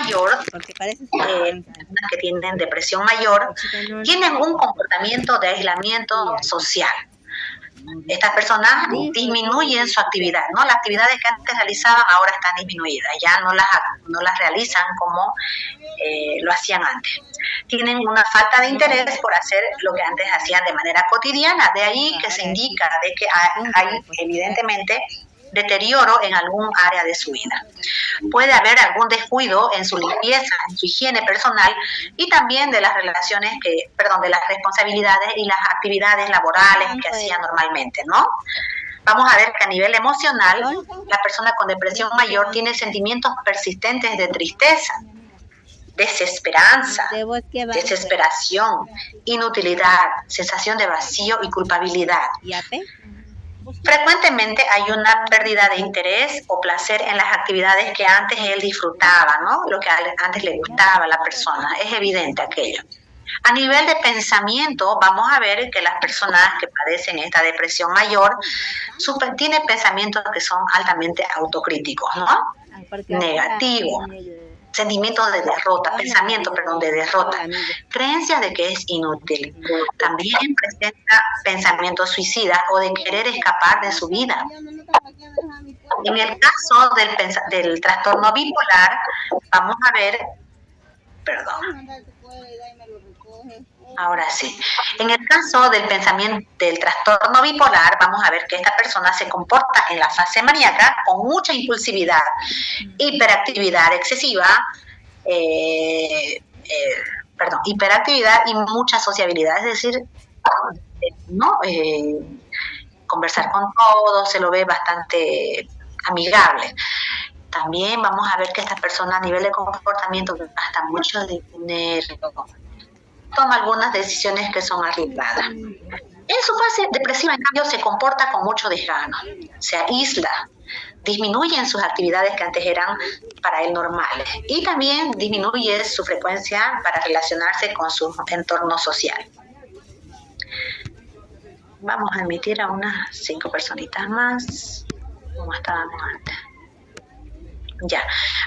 mayor, personas que tienen depresión mayor, tienen un comportamiento de aislamiento social. Estas personas disminuyen su actividad, ¿no? Las actividades que antes realizaban ahora están disminuidas, ya no las realizan como lo hacían antes. Tienen una falta de interés por hacer lo que antes hacían de manera cotidiana, de ahí que se indica de que hay evidentemente deterioro en algún área de su vida. Puede haber algún descuido en su limpieza, en su higiene personal y también de las relaciones de las responsabilidades y las actividades laborales que hacían normalmente, ¿no? Vamos a ver que a nivel emocional, la persona con depresión mayor tiene sentimientos persistentes de tristeza, desesperanza, desesperación, inutilidad, sensación de vacío y culpabilidad. Frecuentemente hay una pérdida de interés o placer en las actividades que antes él disfrutaba, ¿no? Lo que antes le gustaba a la persona, es evidente aquello. A nivel de pensamiento, vamos a ver que las personas que padecen esta depresión mayor tienen pensamientos que son altamente autocríticos, ¿no? Negativos. Sentimientos de derrota, pensamientos, de derrota, creencias de que es inútil. También presenta pensamientos suicidas o de querer escapar de su vida. En el caso del trastorno bipolar, vamos a ver, ahora sí. En el caso del trastorno bipolar, vamos a ver que esta persona se comporta en la fase maníaca con mucha impulsividad, hiperactividad excesiva, hiperactividad y mucha sociabilidad, es decir, conversar con todos, se lo ve bastante amigable. También vamos a ver que esta persona a nivel de comportamiento gasta mucho dinero, toma algunas decisiones que son arriesgadas. En su fase depresiva, en cambio, se comporta con mucho desgano, se aísla, disminuye sus actividades que antes eran para él normales y también disminuye su frecuencia para relacionarse con su entorno social. Vamos a admitir a unas 5 personitas más, como estábamos antes. Ya,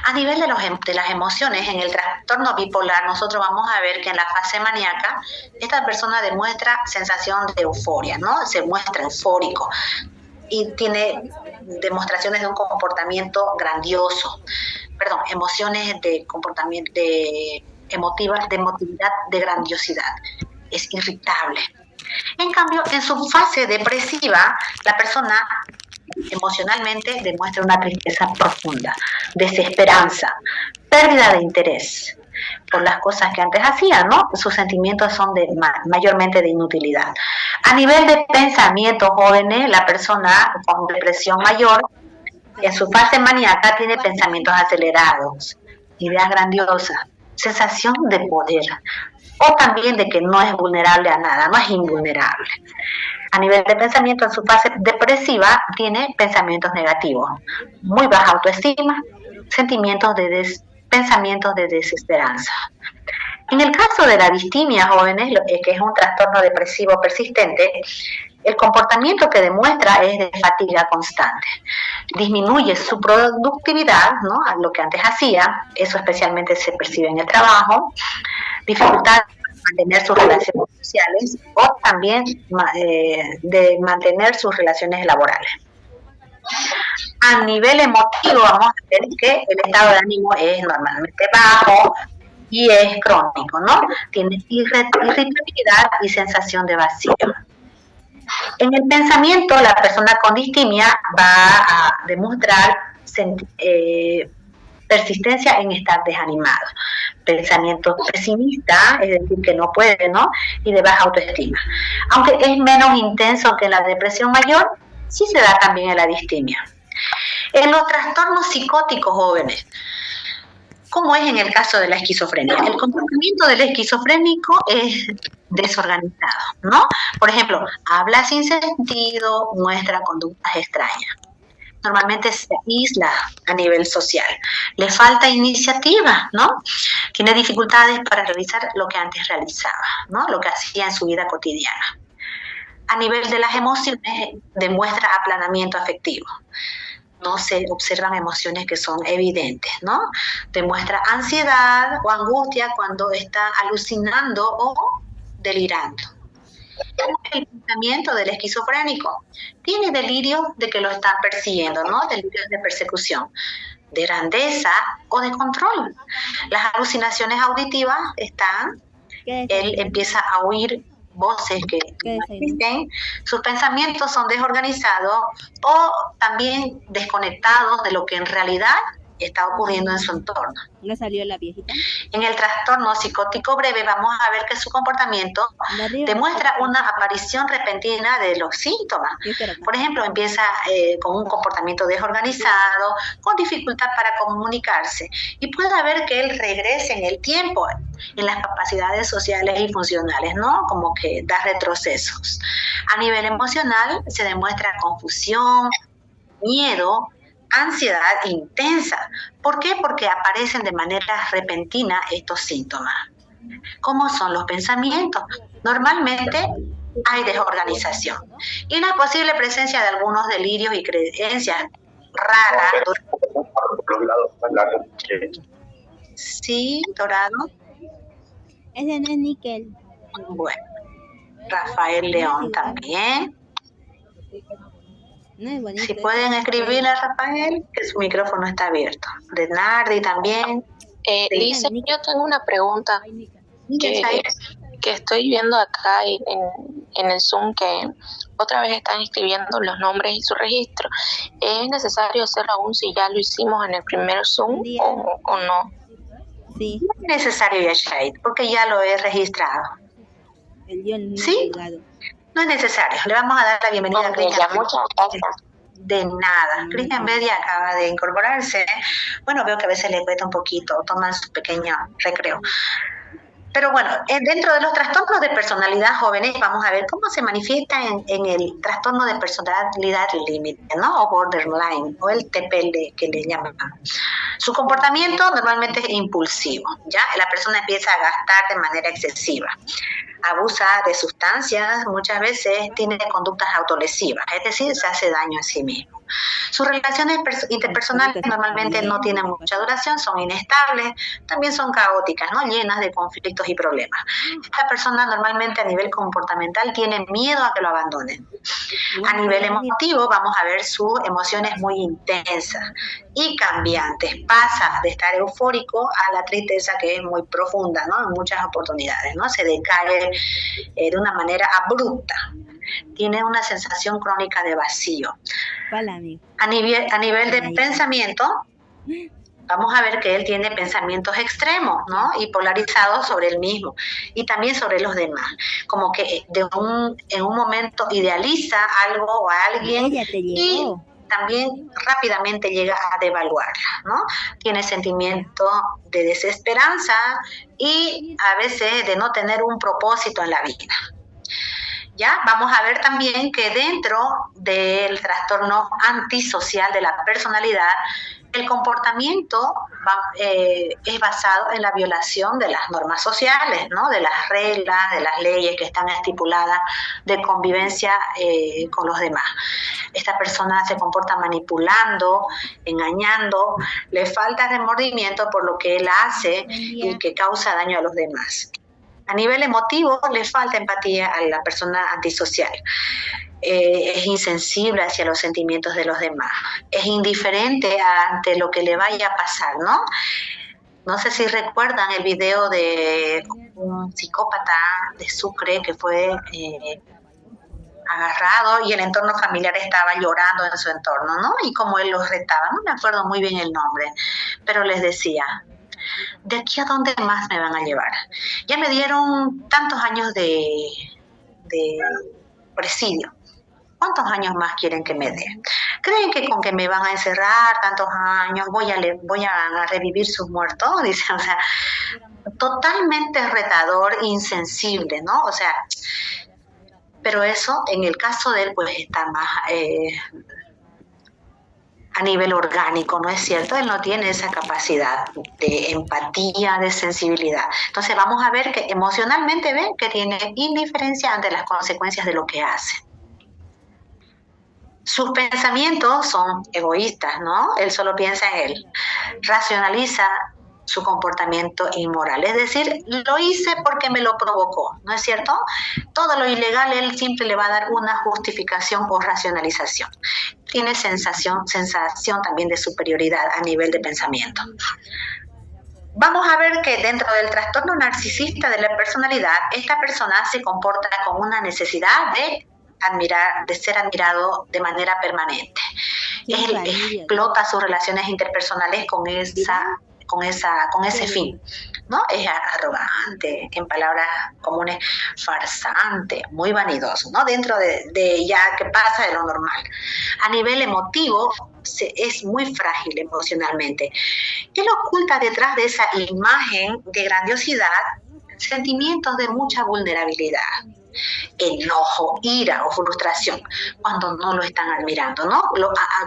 a nivel de las emociones, en el trastorno bipolar, nosotros vamos a ver que en la fase maníaca, esta persona demuestra sensación de euforia, ¿no? Se muestra eufórico y tiene demostraciones de un comportamiento grandioso, emociones de comportamiento, de emotividad, de grandiosidad, es irritable. En cambio, en su fase depresiva, la persona emocionalmente demuestra una tristeza profunda, desesperanza, pérdida de interés por las cosas que antes hacía, ¿no? Sus sentimientos son mayormente de inutilidad. A nivel de pensamiento, jóvenes, la persona con depresión mayor, en su fase maníaca, tiene pensamientos acelerados, ideas grandiosas, sensación de poder, o también de que no es vulnerable a nada, no es invulnerable. A nivel de pensamiento, en su fase depresiva, tiene pensamientos negativos, muy baja autoestima, pensamientos de desesperanza. En el caso de la distimia, jóvenes, que es un trastorno depresivo persistente, el comportamiento que demuestra es de fatiga constante. Disminuye su productividad, ¿no? A lo que antes hacía, eso especialmente se percibe en el trabajo, dificultad de mantener sus relaciones sociales o también de mantener sus relaciones laborales. A nivel emotivo vamos a ver que el estado de ánimo es normalmente bajo y es crónico, ¿no? Tiene irritabilidad y sensación de vacío. En el pensamiento, la persona con distimia va a demostrar persistencia en estar desanimado, pensamiento pesimista, es decir, que no puede, ¿no? Y de baja autoestima. Aunque es menos intenso que la depresión mayor, sí se da también en la distimia. En los trastornos psicóticos, jóvenes, ¿cómo es en el caso de la esquizofrenia? El comportamiento del esquizofrénico es desorganizado, ¿no? Por ejemplo, habla sin sentido, muestra conductas extrañas. Normalmente se aísla a nivel social, le falta iniciativa, ¿no? Tiene dificultades para realizar lo que antes realizaba, ¿no? Lo que hacía en su vida cotidiana. A nivel de las emociones, demuestra aplanamiento afectivo. no se observan emociones que son evidentes, ¿no? Demuestra ansiedad o angustia cuando está alucinando o delirando. El pensamiento del esquizofrénico tiene delirio de que lo están persiguiendo, ¿no? Delirios de persecución, de grandeza o de control. Las alucinaciones auditivas están, él empieza a oír voces que no existen, sus pensamientos son desorganizados o también desconectados de lo que en realidad está ocurriendo en su entorno. ¿No salió la viejita? En el trastorno psicótico breve vamos a ver que su comportamiento demuestra una aparición repentina de los síntomas. Por ejemplo, empieza con un comportamiento desorganizado, con dificultad para comunicarse, y puede haber que él regrese en el tiempo en las capacidades sociales y funcionales, ¿no? Como que da retrocesos. A nivel emocional se demuestra confusión, miedo, ansiedad intensa. ¿Por qué? Porque aparecen de manera repentina estos síntomas. ¿Cómo son los pensamientos? Normalmente hay desorganización y una posible presencia de algunos delirios y creencias raras. Sí, Dorado. Ese no es níquel. Bueno, Rafael León también. No es bonito. Si pueden escribirle a Rafael, que su micrófono está abierto. De Nardi también. Lisa, yo tengo una pregunta que estoy viendo acá en el Zoom, que otra vez están escribiendo los nombres y su registro. ¿Es necesario hacerlo aún si ya lo hicimos en el primer Zoom o no? Sí. No es necesario, Yashaid, porque ya lo he registrado. ¿Sí? No es necesario. Le vamos a dar la bienvenida a Cristian. Muchas gracias. De nada. Cristian Media acaba de incorporarse. Bueno, veo que a veces le cuesta un poquito, toman su pequeño recreo. Pero bueno, dentro de los trastornos de personalidad jóvenes, vamos a ver cómo se manifiesta en el trastorno de personalidad límite, ¿no? O borderline, o el TPL que le llaman. Su comportamiento normalmente es impulsivo, ¿ya? La persona empieza a gastar de manera excesiva, abusa de sustancias, muchas veces tiene conductas autolesivas, es decir, se hace daño a sí mismo. Sus relaciones interpersonales normalmente no tienen mucha duración, son inestables, también son caóticas, ¿no? Llenas de conflictos y problemas. Esta persona normalmente a nivel comportamental tiene miedo a que lo abandonen. A nivel emotivo vamos a ver sus emociones muy intensas y cambiantes. Pasa de estar eufórico a la tristeza, que es muy profunda, ¿no? En muchas oportunidades, ¿no? Se decae de una manera abrupta. Tiene una sensación crónica de vacío. A nivel de pensamiento, vamos a ver que él tiene pensamientos extremos, ¿no? Y polarizados sobre él mismo y también sobre los demás. Como que en un momento idealiza algo o a alguien y también rápidamente llega a devaluarla, ¿no? Tiene sentimiento de desesperanza y a veces de no tener un propósito en la vida. ¿Ya? Vamos a ver también que dentro del trastorno antisocial de la personalidad, el comportamiento es basado en la violación de las normas sociales, ¿no? De las reglas, de las leyes que están estipuladas de convivencia con los demás. Esta persona se comporta manipulando, engañando, le falta remordimiento por lo que él hace y que causa daño a los demás. A nivel emotivo, le falta empatía a la persona antisocial. Es insensible hacia los sentimientos de los demás. Es indiferente ante lo que le vaya a pasar, ¿no? No sé si recuerdan el video de un psicópata de Sucre que fue agarrado y el entorno familiar estaba llorando en su entorno, ¿no? Y como él los retaba, no me acuerdo muy bien el nombre, pero les decía: ¿de aquí a dónde más me van a llevar? Ya me dieron tantos años de presidio. ¿Cuántos años más quieren que me den? ¿Creen que con que me van a encerrar tantos años voy a revivir sus muertos? Dice, o sea, totalmente retador, insensible, ¿no? O sea, pero eso en el caso de él pues está más a nivel orgánico, ¿no es cierto? Él no tiene esa capacidad de empatía, de sensibilidad. Entonces vamos a ver que emocionalmente ve que tiene indiferencia ante las consecuencias de lo que hace. Sus pensamientos son egoístas, ¿no? Él solo piensa en él. Racionaliza su comportamiento inmoral. Es decir, lo hice porque me lo provocó, ¿no es cierto? Todo lo ilegal él siempre le va a dar una justificación o racionalización. Tiene sensación también de superioridad a nivel de pensamiento. Vamos a ver que dentro del trastorno narcisista de la personalidad, esta persona se comporta con una necesidad de ser admirado de manera permanente. Él explota sus relaciones interpersonales con ese fin, ¿no? Es arrogante, en palabras comunes, farsante, muy vanidoso, ¿no? Dentro de ya que pasa de lo normal. A nivel emotivo, es muy frágil emocionalmente. Él oculta detrás de esa imagen de grandiosidad sentimientos de mucha vulnerabilidad, enojo, ira o frustración cuando no lo están admirando, ¿no?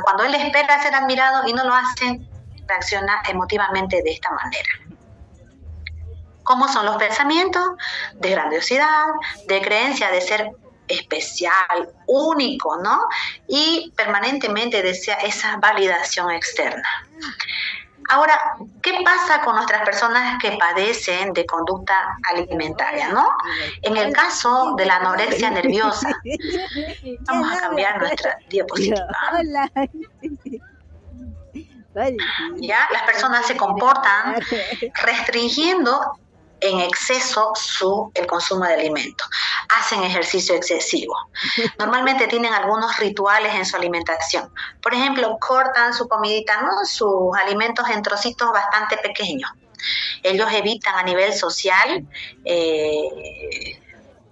Cuando él espera ser admirado y no lo hacen, reacciona emotivamente de esta manera. ¿Cómo son los pensamientos? De grandiosidad, de creencia de ser especial, único, ¿no? Y permanentemente desea esa validación externa. Ahora, ¿qué pasa con nuestras personas que padecen de conducta alimentaria, no? En el caso de la anorexia nerviosa, vamos a cambiar nuestra diapositiva. Ya, las personas se comportan restringiendo en exceso el consumo de alimentos. Hacen ejercicio excesivo. Normalmente tienen algunos rituales en su alimentación. Por ejemplo, cortan su comidita, ¿no? Sus alimentos en trocitos bastante pequeños. Ellos evitan a nivel social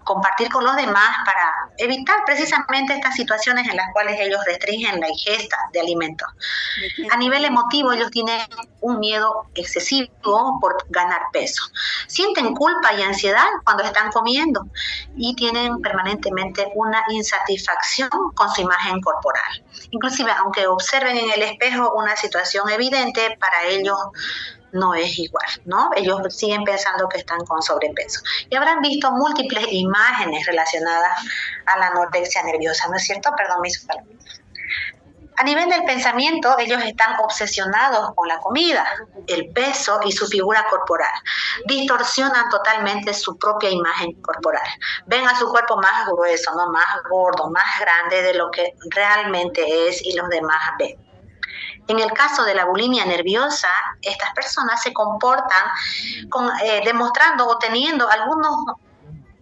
compartir con los demás para evitar precisamente estas situaciones en las cuales ellos restringen la ingesta de alimentos. A nivel emotivo, ellos tienen un miedo excesivo por ganar peso. Sienten culpa y ansiedad cuando están comiendo y tienen permanentemente una insatisfacción con su imagen corporal. Inclusive, aunque observen en el espejo una situación evidente, para ellos no es igual, ¿no? Ellos siguen pensando que están con sobrepeso. Y habrán visto múltiples imágenes relacionadas a la anorexia nerviosa, ¿no es cierto? Perdón, mis palabras. A nivel del pensamiento, ellos están obsesionados con la comida, el peso y su figura corporal. Distorsionan totalmente su propia imagen corporal. Ven a su cuerpo más grueso, ¿no? Más gordo, más grande de lo que realmente es y los demás ven. En el caso de la bulimia nerviosa, estas personas se comportan demostrando o teniendo algunos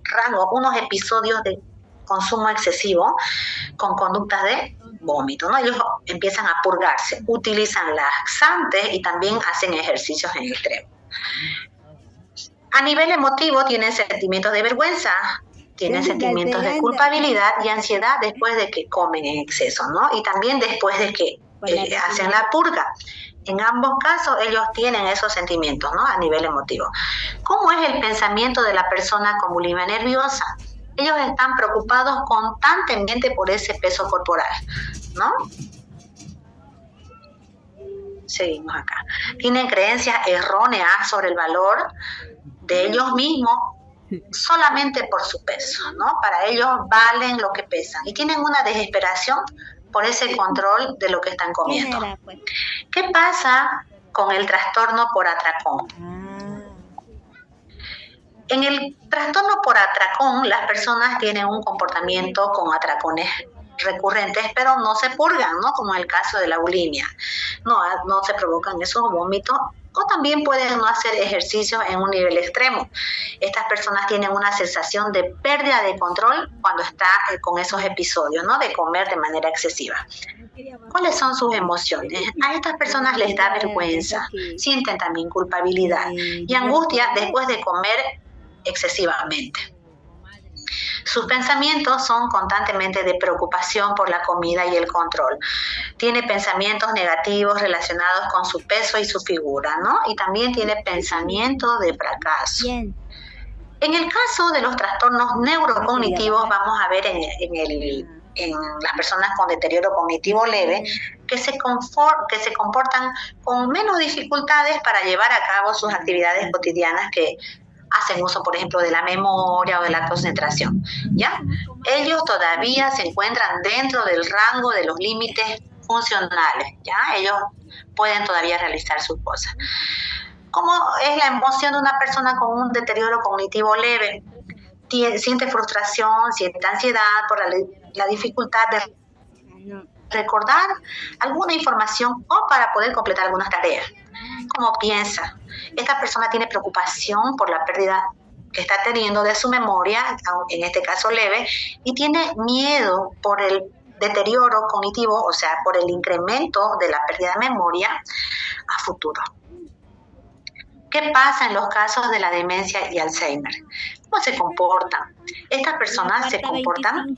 rasgos, unos episodios de consumo excesivo con conductas de vómito, ¿no? Ellos empiezan a purgarse, utilizan laxantes y también hacen ejercicios en extremo. A nivel emotivo tienen sentimientos de vergüenza, tienen sentimientos de culpabilidad y ansiedad después de que comen en exceso, ¿no? Y también después de que hacen la purga. En ambos casos ellos tienen esos sentimientos, ¿no? A nivel emotivo. ¿Cómo es el pensamiento de la persona con bulimia nerviosa? Ellos están preocupados constantemente por ese peso corporal, ¿no? Seguimos acá. Tienen creencias erróneas sobre el valor de ellos mismos solamente por su peso, ¿no? Para ellos valen lo que pesan y tienen una desesperación por ese control de lo que están comiendo. ¿Qué pasa con el trastorno por atracón? En el trastorno por atracón, las personas tienen un comportamiento con atracones recurrentes, pero no se purgan, ¿no? Como en el caso de la bulimia. No se provocan esos vómitos, o también pueden no hacer ejercicio en un nivel extremo. Estas personas tienen una sensación de pérdida de control cuando está con esos episodios, ¿no? De comer de manera excesiva. ¿Cuáles son sus emociones? A estas personas les da vergüenza, sienten también culpabilidad y angustia después de comer excesivamente. Sus pensamientos son constantemente de preocupación por la comida y el control. Tiene pensamientos negativos relacionados con su peso y su figura, ¿no? Y también tiene pensamientos de fracaso. Bien. En el caso de los trastornos neurocognitivos, vamos a ver en las personas con deterioro cognitivo leve que se comportan con menos dificultades para llevar a cabo sus actividades cotidianas que hacen uso, por ejemplo, de la memoria o de la concentración, ¿ya? Ellos todavía se encuentran dentro del rango de los límites funcionales, ¿ya? Ellos pueden todavía realizar sus cosas. ¿Cómo es la emoción de una persona con un deterioro cognitivo leve? Siente frustración, siente ansiedad por la dificultad de recordar alguna información o para poder completar algunas tareas. ¿Cómo piensa? Esta persona tiene preocupación por la pérdida que está teniendo de su memoria, en este caso leve, y tiene miedo por el deterioro cognitivo, o sea, por el incremento de la pérdida de memoria a futuro. ¿Qué pasa en los casos de la demencia y Alzheimer? ¿Cómo se comportan? Estas personas se comportan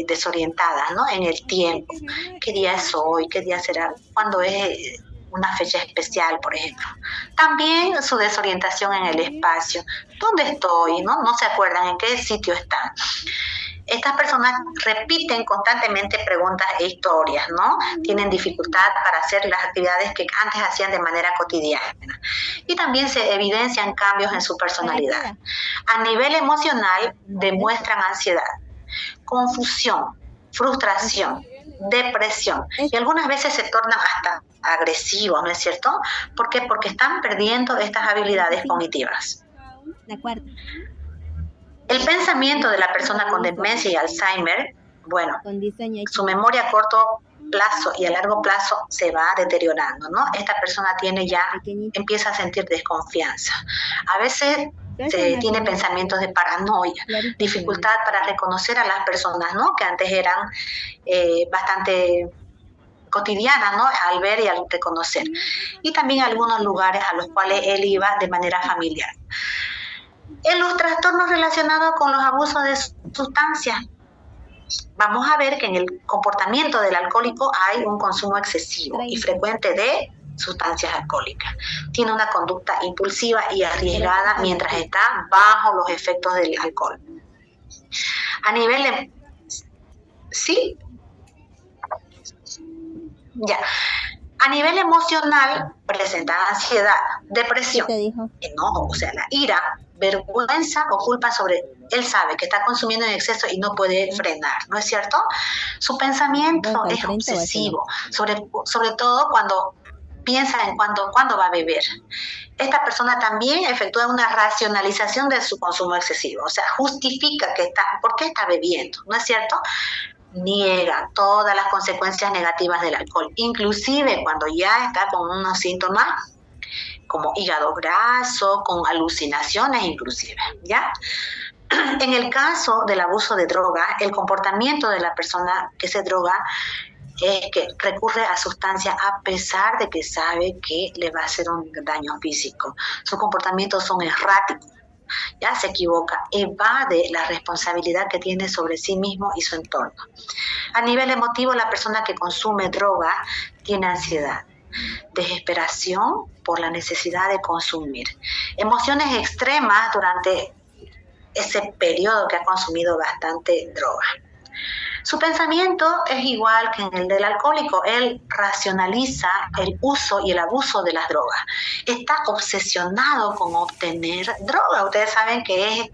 desorientadas, ¿no? En el tiempo. ¿Qué día es hoy? ¿Qué día será? ¿Cuándo es una fecha especial, por ejemplo? También su desorientación en el espacio. ¿Dónde estoy? ¿No? No se acuerdan en qué sitio están. Estas personas repiten constantemente preguntas e historias, ¿no? Tienen dificultad para hacer las actividades que antes hacían de manera cotidiana. Y también se evidencian cambios en su personalidad. A nivel emocional, demuestran ansiedad, confusión, frustración, depresión. Y algunas veces se tornan hasta agresivos, ¿no es cierto? ¿Por qué? Porque están perdiendo estas habilidades cognitivas. La cuarta. El pensamiento de la persona con demencia y Alzheimer, bueno, su memoria a corto plazo y a largo plazo se va deteriorando, ¿no? Esta persona empieza a sentir desconfianza. A veces tiene pensamientos de paranoia, dificultad para reconocer a las personas, ¿no? Que antes eran bastante cotidianas, ¿no? Al ver y al reconocer. Y también algunos lugares a los cuales él iba de manera familiar. En los trastornos relacionados con los abusos de sustancias, vamos a ver que en el comportamiento del alcohólico hay un consumo excesivo y frecuente de sustancias alcohólicas. Tiene una conducta impulsiva y arriesgada mientras está bajo los efectos del alcohol. A nivel de... ¿Sí? Ya. A nivel emocional, presenta ansiedad, depresión, enojo, o sea, la ira, vergüenza o culpa sobre él sabe que está consumiendo en exceso y no puede frenar, ¿no es cierto? Su pensamiento es obsesivo, sobre todo cuando piensa en cuándo va a beber. Esta persona también efectúa una racionalización de su consumo excesivo, o sea, justifica por qué está bebiendo, ¿no es cierto? Niega todas las consecuencias negativas del alcohol, inclusive cuando ya está con unos síntomas como hígado graso, con alucinaciones inclusive, ¿ya? En el caso del abuso de drogas, el comportamiento de la persona que se droga es que recurre a sustancias a pesar de que sabe que le va a hacer un daño físico. Sus comportamientos son erráticos, ya se equivoca, evade la responsabilidad que tiene sobre sí mismo y su entorno. A nivel emotivo, la persona que consume droga tiene ansiedad, desesperación por la necesidad de consumir, emociones extremas durante ese periodo que ha consumido bastante droga. Su pensamiento es igual que en el del alcohólico. Él racionaliza el uso y el abuso de las drogas. Está obsesionado con obtener droga. Ustedes saben que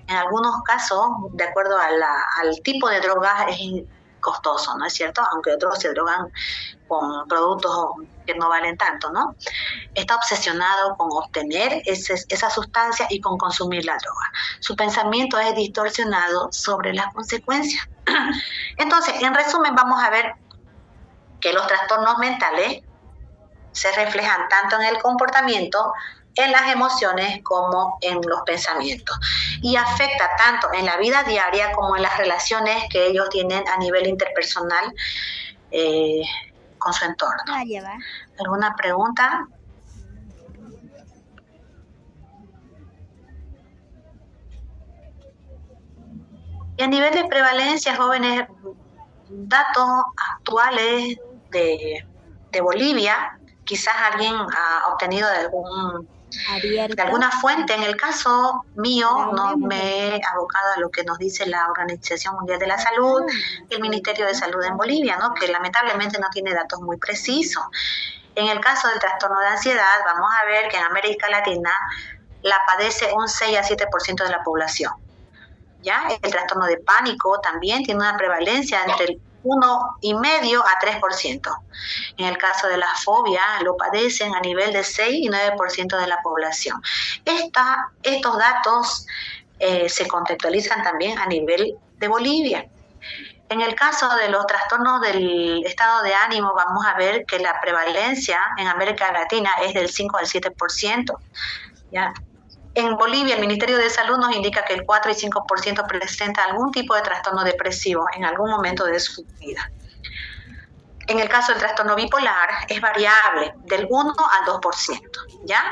en algunos casos, de acuerdo al tipo de droga, es costoso, ¿no es cierto? Aunque otros se drogan con productos que no valen tanto, ¿no? Está obsesionado con obtener esa sustancia y con consumir la droga. Su pensamiento es distorsionado sobre las consecuencias. Entonces, en resumen, vamos a ver que los trastornos mentales se reflejan tanto en el comportamiento, en las emociones como en los pensamientos, y afecta tanto en la vida diaria como en las relaciones que ellos tienen a nivel interpersonal con su entorno. ¿Alguna pregunta? Y a nivel de prevalencia, jóvenes, datos actuales de Bolivia, quizás alguien ha obtenido de alguna fuente. En el caso mío, no me he abocado a lo que nos dice la Organización Mundial de la Salud, el Ministerio de Salud en Bolivia, ¿no? Que lamentablemente no tiene datos muy precisos. En el caso del trastorno de ansiedad, vamos a ver que en América Latina la padece un 6 a 7% de la población. ¿Ya? El trastorno de pánico también tiene una prevalencia entre el 1,5 a 3%. En el caso de la fobia, lo padecen a nivel de 6 y 9% de la población. Estos datos se contextualizan también a nivel de Bolivia. En el caso de los trastornos del estado de ánimo, vamos a ver que la prevalencia en América Latina es del 5 al 7%. ¿Ya? En Bolivia, el Ministerio de Salud nos indica que el 4 y 5% presenta algún tipo de trastorno depresivo en algún momento de su vida. En el caso del trastorno bipolar, es variable del 1 al 2%, ¿ya?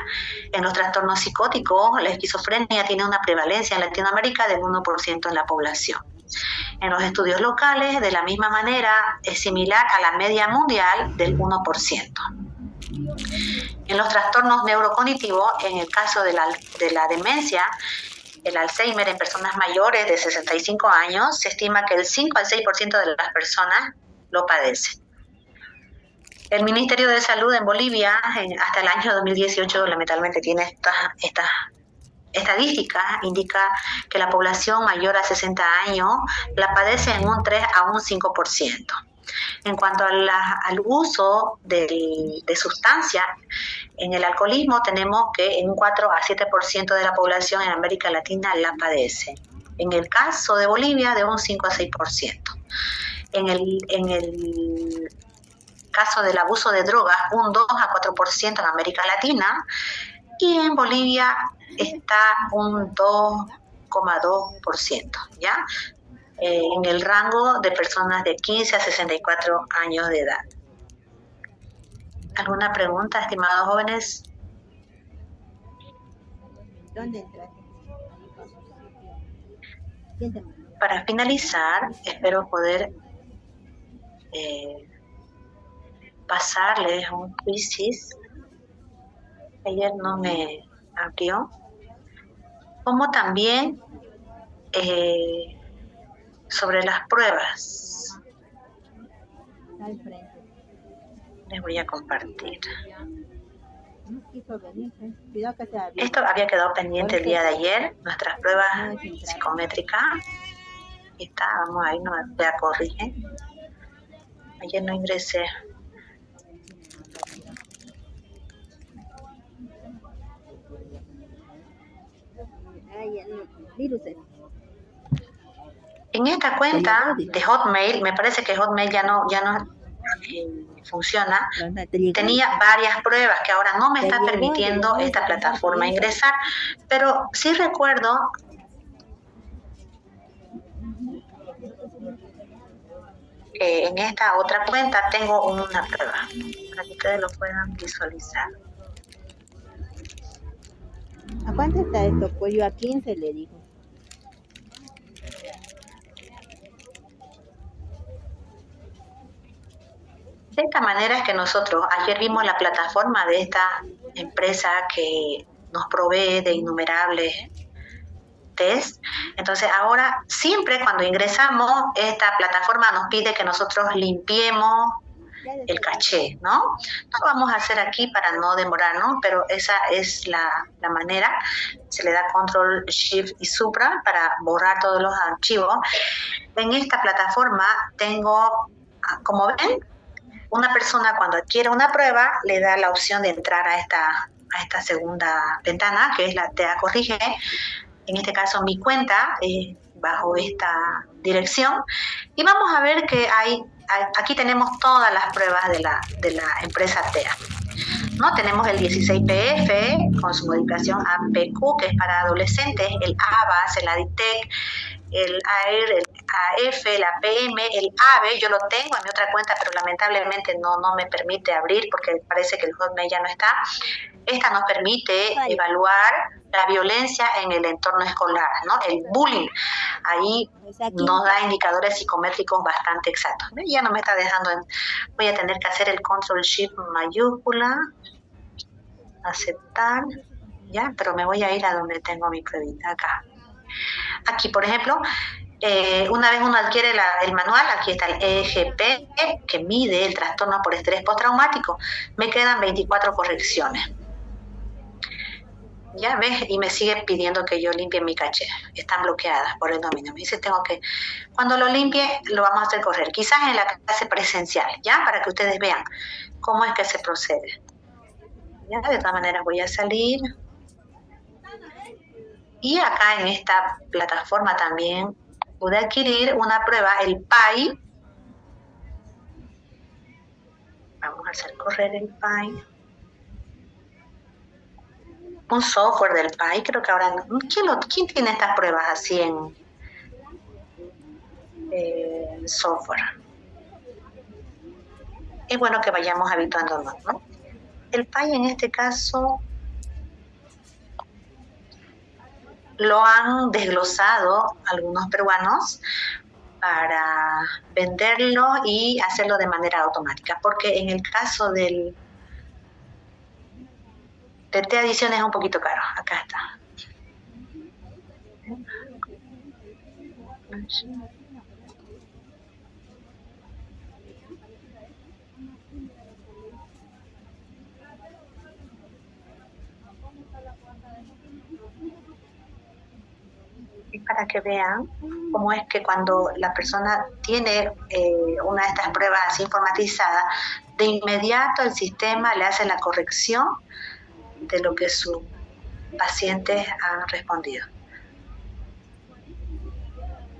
En los trastornos psicóticos, la esquizofrenia tiene una prevalencia en Latinoamérica del 1% en la población. En los estudios locales, de la misma manera, es similar a la media mundial del 1%. En los trastornos neurocognitivos, en el caso de la demencia, el Alzheimer en personas mayores de 65 años, se estima que el 5 al 6% de las personas lo padecen. El Ministerio de Salud en Bolivia, hasta el año 2018, lamentablemente tiene estas estadísticas, indica que la población mayor a 60 años la padece en un 3 a un 5%. En cuanto al uso de sustancias, en el alcoholismo tenemos que un 4 a 7% de la población en América Latina la padece. En el caso de Bolivia, de un 5 a 6%. En el caso del abuso de drogas, un 2 a 4% en América Latina, y en Bolivia está un 2,2%, ¿ya? En el rango de personas de 15 a 64 años de edad. ¿Alguna pregunta, estimados jóvenes? ¿Dónde entras? Para finalizar, espero poder pasarles un quiz. Ayer no me abrió. Como también sobre las pruebas. Les voy a compartir. Esto había quedado pendiente el día de ayer, nuestras pruebas psicométricas. Aquí está, vamos ahí, no me a corrigen. Ayer no ingresé. En esta cuenta de Hotmail, me parece que Hotmail ya no funciona, tenía varias pruebas que ahora no me está permitiendo esta plataforma ingresar, pero sí recuerdo que en esta otra cuenta tengo una prueba para que ustedes lo puedan visualizar. ¿A cuánto está esto? Pues yo a 15 le digo. De esta manera es que nosotros, ayer vimos la plataforma de esta empresa que nos provee de innumerables test. Entonces ahora, siempre cuando ingresamos, esta plataforma nos pide que nosotros limpiemos el caché, ¿no? No lo vamos a hacer aquí para no demorarnos, pero esa es la manera. Se le da Control, Shift y Supra para borrar todos los archivos. En esta plataforma tengo, como ven, una persona cuando adquiere una prueba le da la opción de entrar a esta segunda ventana, que es la TEA Corrige. En este caso mi cuenta es bajo esta dirección. Y vamos a ver que aquí tenemos todas las pruebas de la empresa TEA. ¿No? Tenemos el 16PF con su modificación APQ, que es para adolescentes, el ABAS, el ADITEC, el AIR, el AF, el APM, el AVE, yo lo tengo en mi otra cuenta, pero lamentablemente no me permite abrir porque parece que el Hotmail ya no está. Esta nos permite evaluar la violencia en el entorno escolar, ¿no? El bullying. Ahí nos da indicadores psicométricos bastante exactos. Ya no me está dejando, voy a tener que hacer el Control Shift mayúscula, aceptar, ya, pero me voy a ir a donde tengo mi pruebita acá. Aquí, por ejemplo, una vez uno adquiere el manual, aquí está el EGP, que mide el trastorno por estrés postraumático. Me quedan 24 correcciones. Ya ves, y me sigue pidiendo que yo limpie mi caché. Están bloqueadas por el dominio. Me dice, cuando lo limpie, lo vamos a hacer correr. Quizás en la clase presencial, ¿ya? Para que ustedes vean cómo es que se procede. ¿Ya? De todas maneras voy a salir. Y acá en esta plataforma también pude adquirir una prueba, el PAI. Vamos a hacer correr el PAI. Un software del PAI, creo que ahora... ¿Quién tiene estas pruebas así en software? Es bueno que vayamos habituándonos, ¿no? El PAI en este caso lo han desglosado algunos peruanos para venderlo y hacerlo de manera automática, porque en el caso del T-Adición es un poquito caro. Acá está. Y para que vean cómo es que cuando la persona tiene una de estas pruebas así informatizadas, de inmediato el sistema le hace la corrección de lo que sus pacientes han respondido.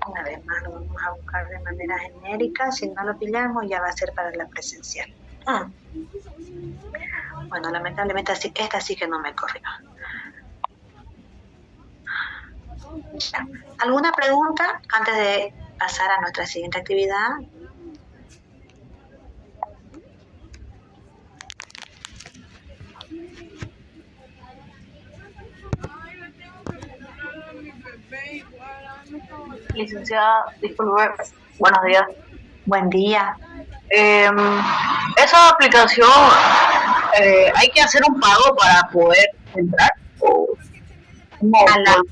Una vez más lo vamos a buscar de manera genérica. Si no lo pillamos, ya va a ser para la presencial. Bueno, lamentablemente esta sí que no me corrió. Ya. ¿Alguna pregunta antes de pasar a nuestra siguiente actividad? Licenciada, disculpe, buenos días. Buen día. Esa aplicación, ¿hay que hacer un pago para poder entrar? ¿O no? A la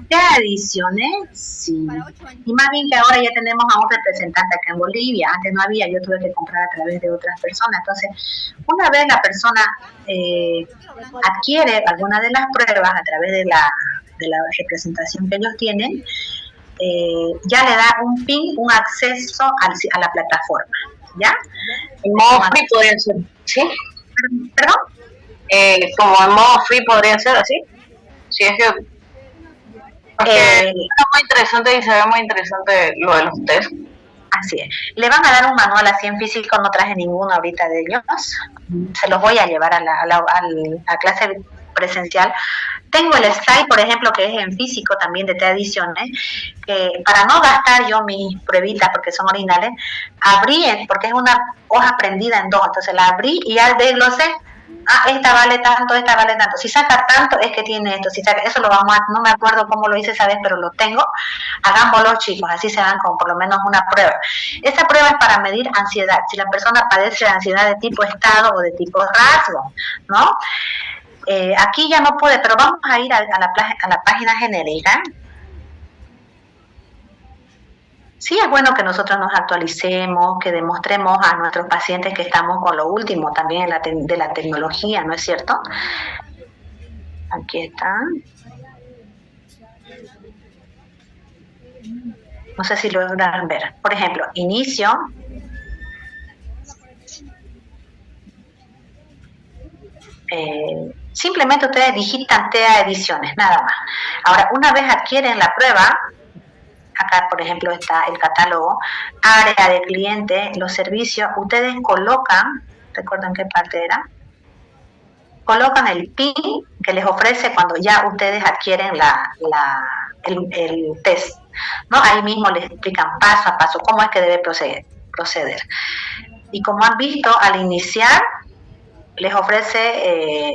T-Adiciones, sí. Y más bien que ahora ya tenemos a un representante acá en Bolivia. Antes no había, yo tuve que comprar a través de otras personas. Entonces, una vez la persona adquiere alguna de las pruebas a través de la representación que ellos tienen, ya le da un PIN, un acceso a la plataforma, ¿ya? En modo free podría ser, ¿sí? ¿Perdón? Como en modo free podría ser así. Si es que es muy interesante y se ve muy interesante lo de los test. Así es. Le van a dar un manual así en físico, no traje ninguno ahorita de ellos. Se los voy a llevar a la clase presencial. Tengo el slide, por ejemplo, que es en físico también de T-Adiciones, que para no gastar yo mis pruebitas, porque son originales, abrí, porque es una hoja prendida en dos, entonces la abrí y ya desglosé. Esta vale tanto, esta vale tanto. Si saca tanto, es que tiene esto. Si saca, eso lo vamos a, no me acuerdo cómo lo hice esa vez, pero lo tengo. Hagámoslo, chicos, así se dan con por lo menos una prueba. Esta prueba es para medir ansiedad. Si la persona padece de ansiedad de tipo estado o de tipo rasgo, ¿no? Aquí ya no pude, pero vamos a ir a la página genérica. Sí, es bueno que nosotros nos actualicemos, que demostremos a nuestros pacientes que estamos con lo último también de la tecnología, ¿no es cierto? Aquí está. No sé si lo logran ver. Por ejemplo, inicio. Simplemente ustedes digitan T-Adiciones, nada más. Ahora, una vez adquieren la prueba, acá por ejemplo está el catálogo, área de cliente, los servicios, ustedes colocan, ¿recuerdan qué parte era? Colocan el PIN que les ofrece cuando ya ustedes adquieren el test, ¿no? Ahí mismo les explican paso a paso cómo es que debe proceder. Y como han visto, al iniciar les ofrece,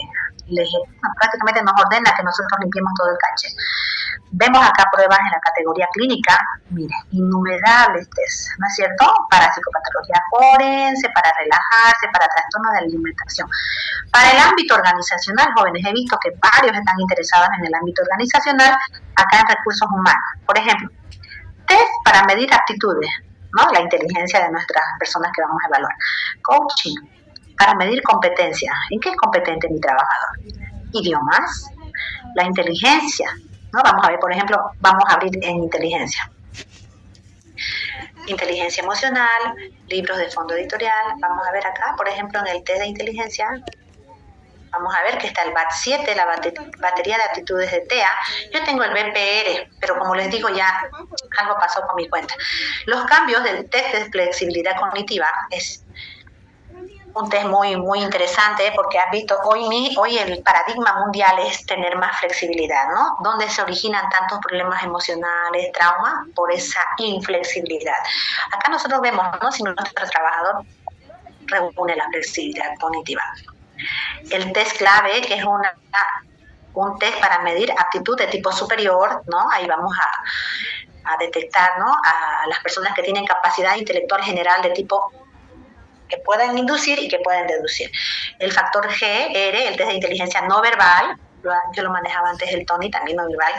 prácticamente nos ordena que nosotros limpiemos todo el caché. Vemos acá pruebas en la categoría clínica, mire, innumerables test, ¿no es cierto? Para psicopatología forense, para relajarse, para trastornos de alimentación. Para el ámbito organizacional, jóvenes, he visto que varios están interesados en el ámbito organizacional, acá en recursos humanos. Por ejemplo, test para medir aptitudes, ¿no? La inteligencia de nuestras personas que vamos a evaluar. Coaching, para medir competencia. ¿En qué es competente mi trabajador? Idiomas, La inteligencia, ¿no? Vamos a ver, por ejemplo, vamos a abrir en inteligencia. Inteligencia emocional, libros de fondo editorial. Vamos a ver acá, por ejemplo, en el test de inteligencia, vamos a ver que está el BAT7, la batería de aptitudes de TEA. Yo tengo el BPR, pero como les digo, ya algo pasó con mi cuenta. Los cambios del test de flexibilidad cognitiva es un test muy, muy interesante porque has visto, hoy el paradigma mundial es tener más flexibilidad, ¿no? ¿Dónde se originan tantos problemas emocionales, traumas? Por esa inflexibilidad. Acá nosotros vemos, ¿no? Si nuestro trabajador reúne la flexibilidad cognitiva. El test clave, que es un test para medir aptitud de tipo superior, ¿no? Ahí vamos a detectar, ¿no? A las personas que tienen capacidad intelectual general de tipo que pueden inducir y que pueden deducir. El factor G, R, el test de inteligencia no verbal, yo lo manejaba antes el Tony, también no verbal.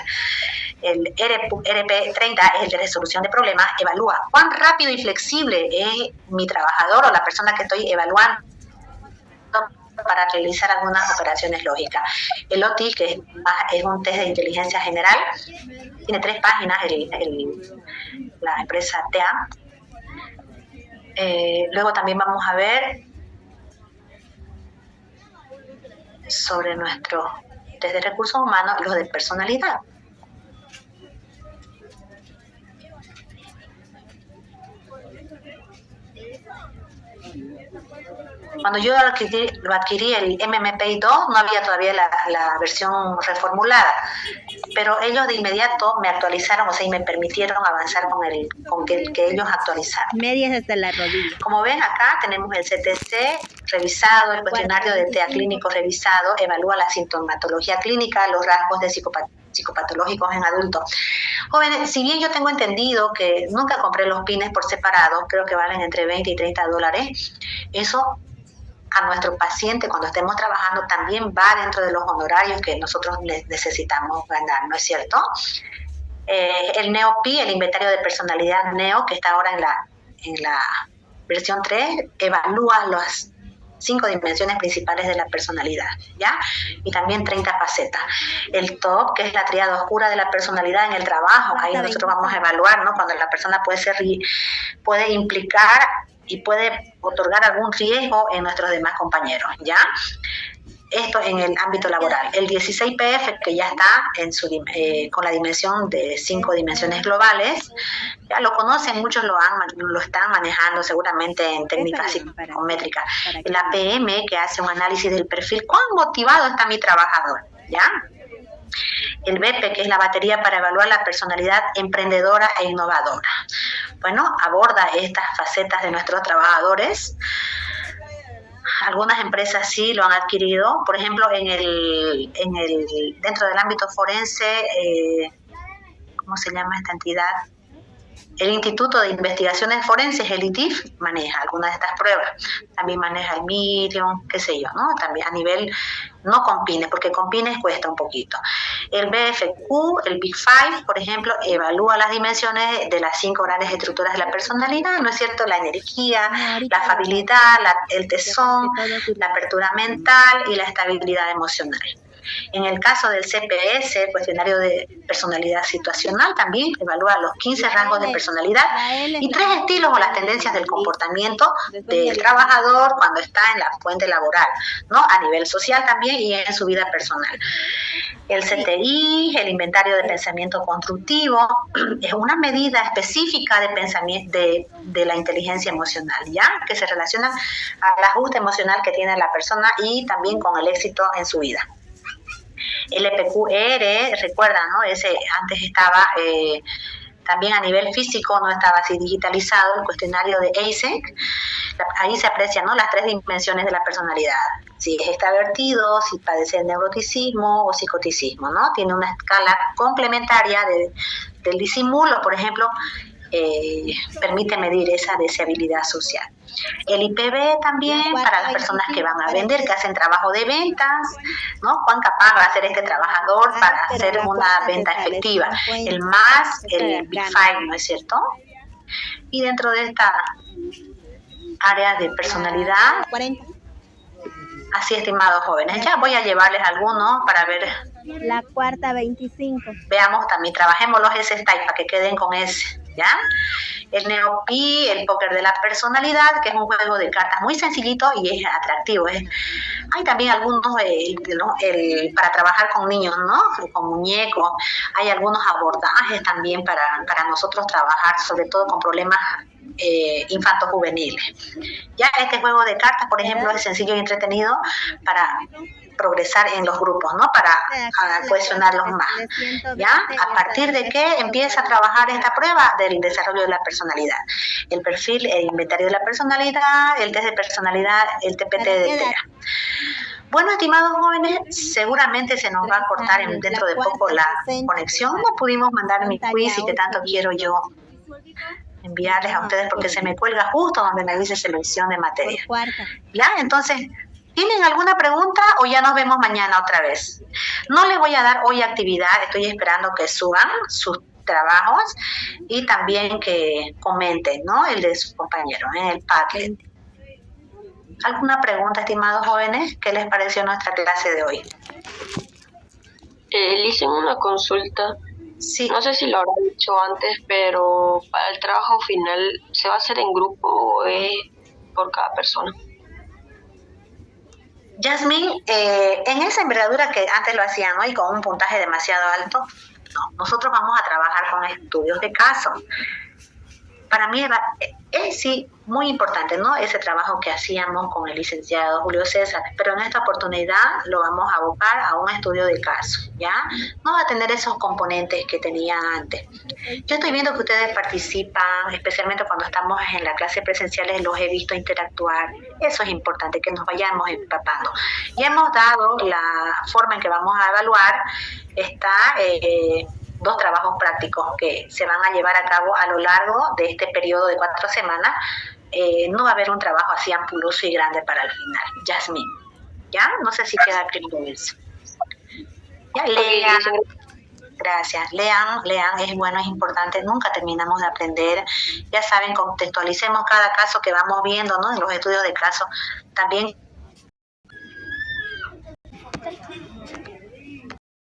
El RP30 es el de resolución de problemas, evalúa cuán rápido y flexible es mi trabajador o la persona que estoy evaluando para realizar algunas operaciones lógicas. El OTI, que es un test de inteligencia general, tiene 3 páginas, la empresa TEA. Luego también vamos a ver sobre nuestro test de recursos humanos, los de personalidad. Cuando yo lo adquirí el MMPI 2, no había todavía la versión reformulada, pero ellos de inmediato me actualizaron, o sea, y me permitieron avanzar con que ellos actualizaron. Medias hasta la rodilla. Como ven acá tenemos el CTC revisado, el cuestionario de TEA clínico revisado, evalúa la sintomatología clínica, los rasgos de psicopatológicos en adultos. Jóvenes, si bien yo tengo entendido que nunca compré los pines por separado, creo que valen entre 20 y 30 dólares, eso a nuestro paciente cuando estemos trabajando también va dentro de los honorarios que nosotros necesitamos ganar, ¿no es cierto? El NEOPI, el inventario de personalidad NEO, que está ahora en la versión 3, evalúa las 5 dimensiones principales de la personalidad, ¿ya? Y también 30 facetas. El TOP, que es la tríada oscura de la personalidad en el trabajo, ahí nosotros vamos a evaluar, ¿no? Cuando la persona puede implicar y puede otorgar algún riesgo en nuestros demás compañeros, ¿ya? Esto en el ámbito laboral. El 16PF, que ya está con la dimensión de 5 dimensiones globales, ya lo conocen, muchos lo están manejando seguramente en técnicas psicométricas. El APM, que hace un análisis del perfil, ¿cuán motivado está mi trabajador? ¿Ya? El BP, que es la batería para evaluar la personalidad emprendedora e innovadora. Bueno, aborda estas facetas de nuestros trabajadores. Algunas empresas sí lo han adquirido. Por ejemplo, dentro del ámbito forense, ¿cómo se llama esta entidad? El Instituto de Investigaciones Forenses, el ITIF, maneja algunas de estas pruebas. También maneja el Miriam, qué sé yo, ¿no? También a nivel, no con pines, porque con pines cuesta un poquito. El BFQ, el Big Five, por ejemplo, evalúa las dimensiones de las 5 grandes estructuras de la personalidad, ¿no es cierto? La energía, la afabilidad, el tesón, la apertura mental y la estabilidad emocional. En el caso del CPS, el cuestionario de personalidad situacional, también evalúa los 15 rasgos de personalidad y 3 estilos o las tendencias del comportamiento del trabajador cuando está en la fuente laboral, ¿no? A nivel social también y en su vida personal. El CTI, el inventario de pensamiento constructivo, es una medida específica de pensamiento de la inteligencia emocional, ¿ya? Que se relaciona al ajuste emocional que tiene la persona y también con el éxito en su vida. El EPQR, recuerdan, ¿no? Ese antes estaba también a nivel físico, no estaba así digitalizado, el cuestionario de ASEC. Ahí se aprecian, ¿no? Las 3 dimensiones de la personalidad. Si es extravertido, si padece neuroticismo o psicoticismo, ¿no? Tiene una escala complementaria del disimulo, por ejemplo, permite medir esa deseabilidad social. El IPB también para las personas que van a vender, que hacen trabajo de ventas, ¿no? Cuán capaz va a ser este trabajador para hacer una venta efectiva. El MAS, el Big Five, ¿no es cierto? Y dentro de esta área de personalidad, así estimados jóvenes, ya voy a llevarles algunos para ver La cuarta 25. Veamos también, trabajemos los S-Type para que queden con ese, ¿ya? El Neopi, el póker de la personalidad, que es un juego de cartas muy sencillito y es atractivo. Hay también algunos para trabajar con niños, ¿no? Con muñecos. Hay algunos abordajes también para nosotros trabajar, sobre todo con problemas infanto-juveniles. Ya este juego de cartas, por ejemplo, es sencillo y entretenido para progresar en los grupos, ¿no? Para cohesionarlos más. ¿Ya? ¿A partir de qué empieza a trabajar esta prueba? Del desarrollo de la personalidad. El perfil, el inventario de la personalidad, el test de personalidad, el TPT de TEA. Bueno, estimados jóvenes, seguramente se nos va a cortar dentro de poco la conexión. No pudimos mandar mi quiz y que tanto quiero yo enviarles a ustedes porque se me cuelga justo donde me dice selección de materia. ¿Ya? Entonces, ¿tienen alguna pregunta o ya nos vemos mañana otra vez? No les voy a dar hoy actividad, estoy esperando que suban sus trabajos y también que comenten, ¿no? El de su compañero en el Padlet. ¿Alguna pregunta, estimados jóvenes? ¿Qué les pareció nuestra clase de hoy? Le hice una consulta. Sí. No sé si lo habrá dicho antes, pero para el trabajo final, ¿se va a hacer en grupo o es por cada persona? Yasmín, en esa envergadura que antes lo hacían, ¿no? Y con un puntaje demasiado alto, no, nosotros vamos a trabajar con estudios de caso. Para mí es sí muy importante, ¿no? Ese trabajo que hacíamos con el licenciado Julio César, pero en esta oportunidad lo vamos a abocar a un estudio de caso, ¿ya? No va a tener esos componentes que tenía antes. Yo estoy viendo que ustedes participan, especialmente cuando estamos en la clase presenciales, los he visto interactuar. Eso es importante, que nos vayamos empapando. Ya hemos dado la forma en que vamos a evaluar, está... 2 trabajos prácticos que se van a llevar a cabo a lo largo de este periodo de 4 semanas. No va a haber un trabajo así ampuloso y grande para el final. Yasmín, ¿ya? No sé si queda claro eso. Ya, lean. Gracias. Lean, es bueno, es importante. Nunca terminamos de aprender. Ya saben, contextualicemos cada caso que vamos viendo, ¿no? En los estudios de caso. También